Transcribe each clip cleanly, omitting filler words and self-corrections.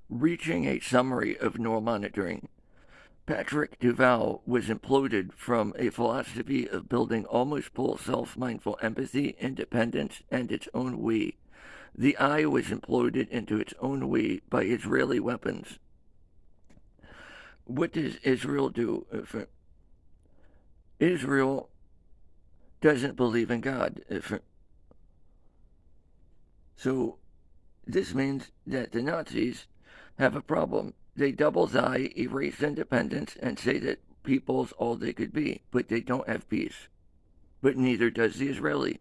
Reaching a summary of neural monitoring. Patrick Duval was imploded from a philosophy of building almost full self-mindful empathy, independence, and its own we. The I was imploded into its own we by Israeli weapons. What does Israel do? Israel doesn't believe in God. So this means that the Nazis have a problem. They double I, erase independence, and say that people's all they could be, but they don't have peace. But neither does the Israeli.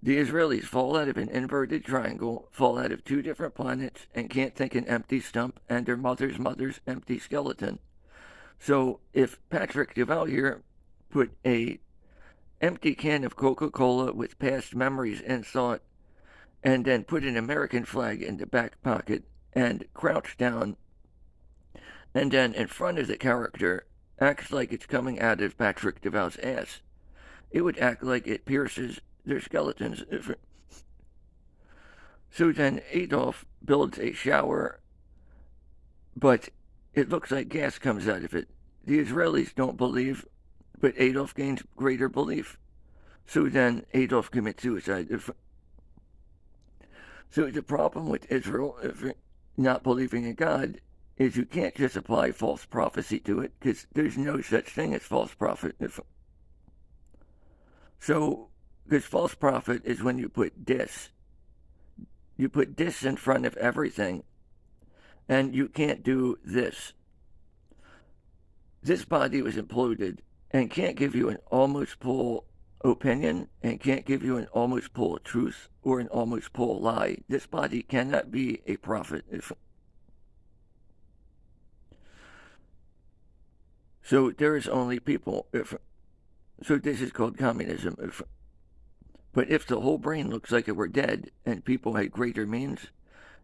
The Israelis fall out of an inverted triangle, fall out of two different planets, and can't think an empty stump and their mother's mother's empty skeleton. So if Patrick Duval here put a empty can of Coca-Cola with past memories and thought, and then put an American flag in the back pocket and crouch down, and then in front of the character acts like it's coming out of Patrick Duval's ass, it would act like it pierces their skeletons. So then Adolf builds a shower, but it looks like gas comes out of it. The Israelis don't believe, but Adolf gains greater belief. So then Adolf commits suicide. So the problem with Israel not believing in God is you can't just apply false prophecy to it because there's no such thing as false prophet. So, because false prophet is when you put this. You put this in front of everything, and you can't do this. This body was imploded and can't give you an almost full opinion and can't give you an almost full truth or an almost full lie. This body cannot be a prophet. So there is only people. So this is called communism. But if the whole brain looks like it were dead and people had greater means,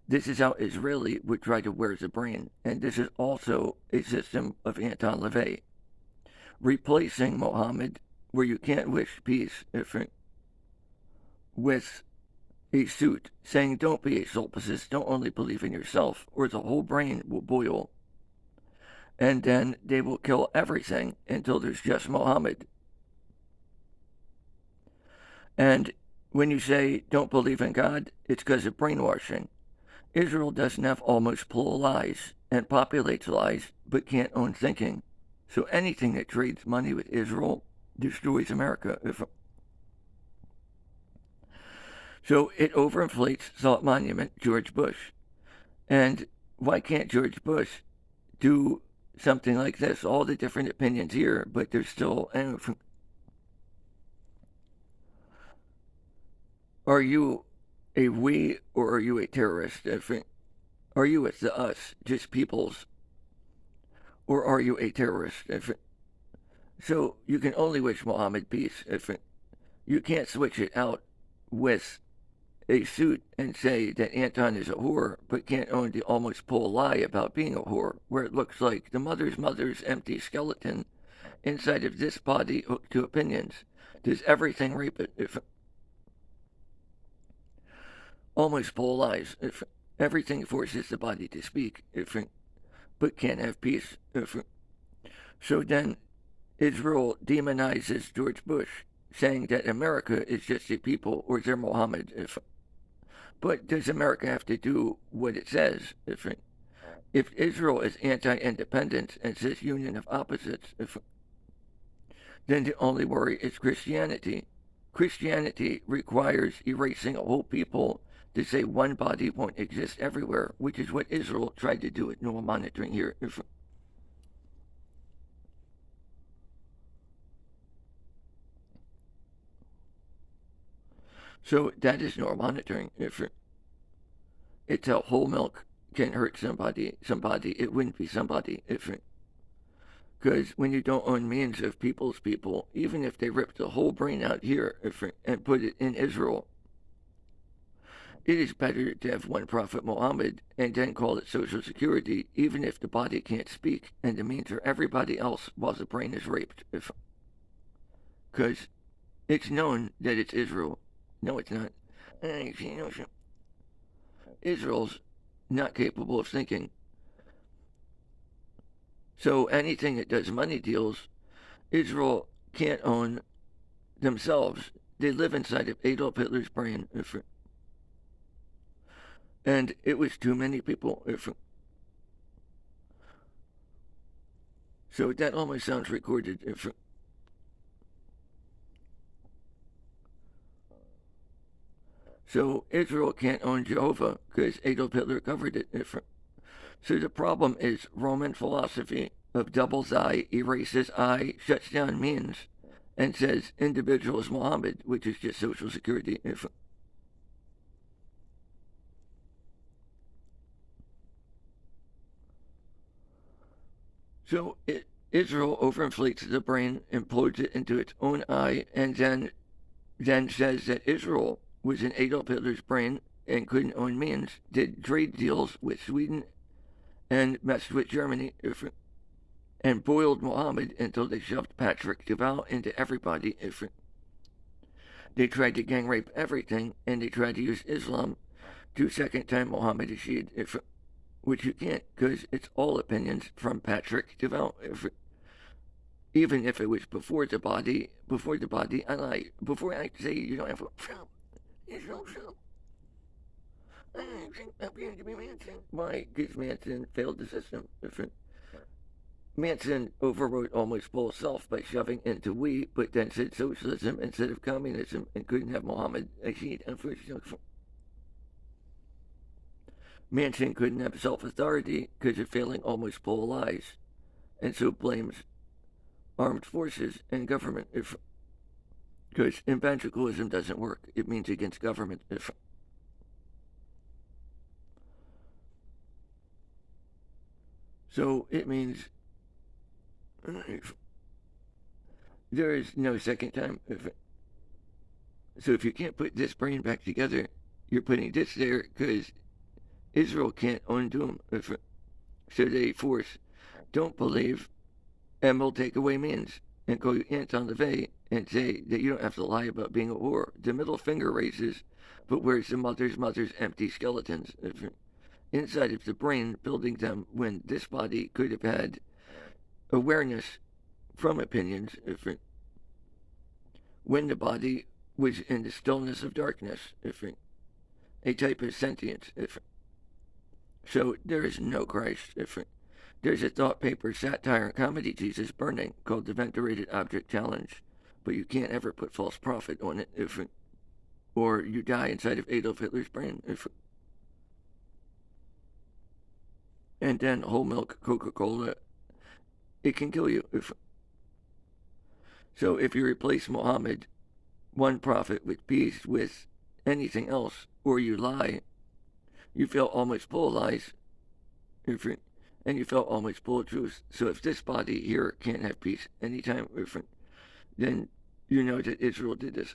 this is how Israeli would try to wear the brain. And this is also a system of Anton LaVey. Replacing Mohammed, where you can't wish peace, with a suit saying don't be a solipsist, don't only believe in yourself, or the whole brain will boil. And then they will kill everything until there's just Mohammed. And when you say don't believe in God, it's because of brainwashing. Israel doesn't have almost plural lies and populates lies, but can't own thinking. So anything that trades money with Israel destroys America. So it overinflates Thought Monument, George Bush. And why can't George Bush do something like this? All the different opinions here, but there's still... Are you a we or are you a terrorist? Are you with the us, just peoples? Or are you a terrorist? So you can only wish Mohammed peace. You can't switch it out with a suit and say that Anton is a whore, but can't own the almost full lie about being a whore, where it looks like the mother's empty skeleton inside of this body hooked to opinions. Does everything rape it? Almost full lies. Everything forces the body to speak, but can't have peace. So then Israel demonizes George Bush, saying that America is just a people, or they're Mohammed. But does America have to do what it says? If Israel is anti-independence and says union of opposites, then the only worry is Christianity. Christianity requires erasing a whole people to say one body won't exist everywhere, which is what Israel tried to do with neural monitoring here. So that is neural monitoring. If it's how whole milk can hurt somebody, it wouldn't be somebody. Because when you don't own means of people's people, even if they rip the whole brain out here and put it in Israel, it is better to have one prophet Muhammad and then call it Social Security, even if the body can't speak and the means are everybody else while the brain is raped. Because it's known that it's Israel. No, it's not. Israel's not capable of thinking. So anything that does money deals, Israel can't own themselves. They live inside of Adolf Hitler's brain. And it was too many people. So that almost sounds recorded. So Israel can't own Jehovah because Adolf Hitler covered it. So the problem is Roman philosophy of double I erases I, shuts down means, and says individual is Muhammad, which is just Social Security. So Israel overinflates the brain, implodes it into its own I, and then says that Israel was in Adolf Hitler's brain and couldn't own means, did trade deals with Sweden and messed with Germany, and boiled Muhammad until they shoved Patrick Duval into everybody. They tried to gang rape everything, and they tried to use Islam to second time Muhammad Rashid, which you can't, because it's all opinions from Patrick Duval. Even if it was before the body, I lie. Before I say you don't have a film, it's no film. I think I'm going to be Manson. Why? Because Manson failed the system. Manson overrode almost full self by shoving into we, but then said socialism instead of communism and couldn't have Muhammad Rashid. Manson couldn't have self-authority because of failing almost full lies, and so blames armed forces and government because evangelicalism doesn't work. It means against government. So it means there is no second time. So if you can't put this brain back together, you're putting this there because Israel can't undo them. So they force, don't believe, and we'll take away means and call you Anton LaVey and say that you don't have to lie about being a whore. The middle finger raises, but where's the mother's empty skeletons? Inside of the brain, building them when this body could have had awareness from opinions, when the body was in the stillness of darkness, a type of sentience. So there is no Christ. There's a thought paper, satire, and comedy Jesus burning called the Venerated Object Challenge, but you can't ever put false prophet on it, or you die inside of Adolf Hitler's brain. And then whole milk Coca-Cola, it can kill you. So if you replace Muhammad, one prophet, with peace with anything else, or you lie, you feel almost full of lies, and you felt almost full of truth. So if this body here can't have peace anytime, then you know that Israel did this.